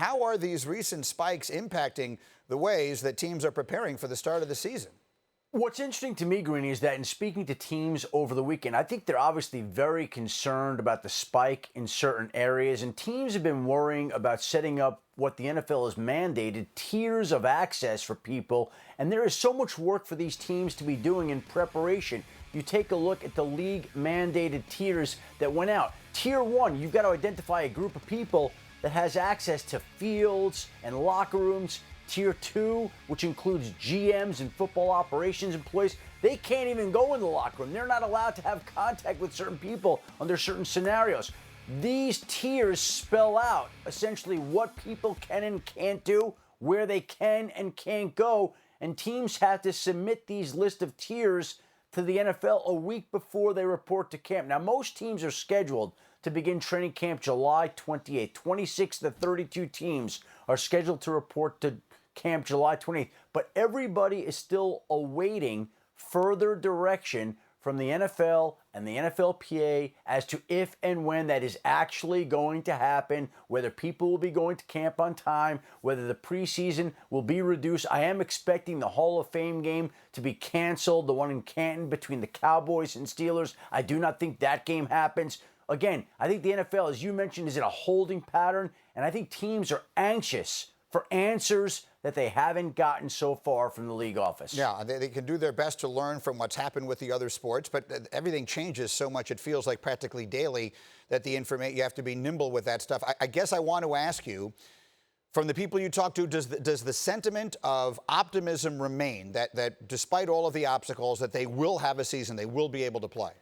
how are these recent spikes impacting the ways that teams are preparing for the start of the season? What's interesting to me, Greeny, is that in speaking to teams over the weekend, I think they're obviously very concerned about the spike in certain areas, and teams have been worrying about setting up what the NFL has mandated, tiers of access for people, and there is so much work for these teams to be doing in preparation. You take a look at the league-mandated tiers that went out. Tier 1, you've got to identify a group of people that has access to fields and locker rooms. Tier 2, which includes GMs and football operations employees, they can't even go in the locker room. They're not allowed to have contact with certain people under certain scenarios. These tiers spell out essentially what people can and can't do, where they can and can't go, and teams have to submit these list of tiers to the NFL a week before they report to camp. Now, most teams are scheduled to begin training camp July 28th. 26 to 32 teams are scheduled to report to camp July 28th, but everybody is still awaiting further direction from the NFL and the NFLPA as to if and when that is actually going to happen, whether people will be going to camp on time, whether the preseason will be reduced. I am expecting the Hall of Fame game to be canceled, the one in Canton between the Cowboys and Steelers. I do not think that game happens. Again, I think the NFL, as you mentioned, is in a holding pattern, and I think teams are anxious for answers that they haven't gotten so far from the league office. Yeah, they can do their best to learn from what's happened with the other sports, but everything changes so much, it feels like practically daily that the information, you have to be nimble with that stuff. I guess I want to ask you, from the people you talk to, does the sentiment of optimism remain that despite all of the obstacles, that they will have a season, they will be able to play?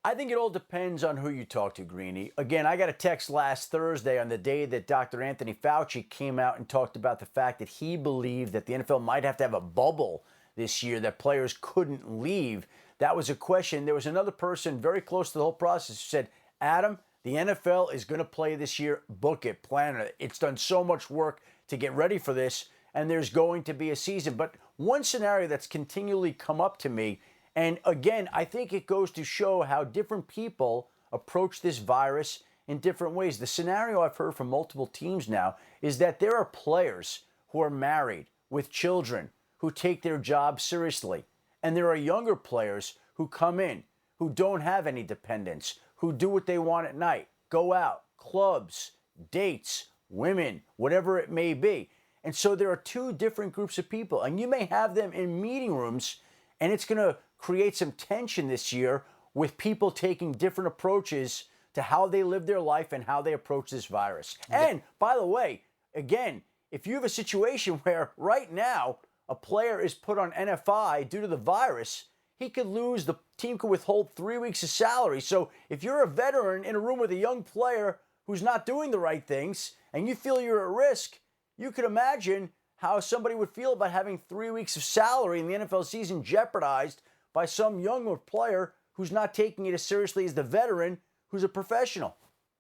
I think it all depends on who you talk to, Greeny. Again, I got a text last Thursday on the day that Dr. Anthony Fauci came out and talked about the fact that he believed that the NFL might have to have a bubble this year, that players couldn't leave. That was a question. There was another person very close to the whole process who said, Adam, the NFL is going to play this year. Book it, plan it. It's done so much work to get ready for this, and there's going to be a season. But one scenario that's continually come up to me, and again, I think it goes to show how different people approach this virus in different ways. The scenario I've heard from multiple teams now is that there are players who are married with children who take their job seriously. And there are younger players who come in, who don't have any dependents, who do what they want at night, go out, clubs, dates, women, whatever it may be. And so there are two different groups of people, and you may have them in meeting rooms, and it's going to create some tension this year with people taking different approaches to how they live their life and how they approach this virus. And by the way, again, if you have a situation where right now a player is put on NFI due to the virus, he could lose, the team could withhold 3 weeks of salary. So if you're a veteran in a room with a young player who's not doing the right things and you feel you're at risk, you could imagine how somebody would feel about having 3 weeks of salary in the NFL season jeopardized by some younger player who's not taking it as seriously as the veteran who's a professional.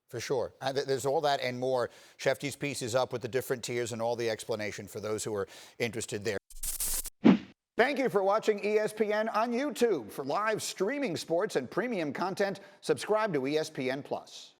For sure. There's all that and more. Schefter's piece is up with the different tiers and all the explanation for those who are interested there. Thank you for watching ESPN on YouTube. For live streaming sports and premium content, subscribe to ESPN+.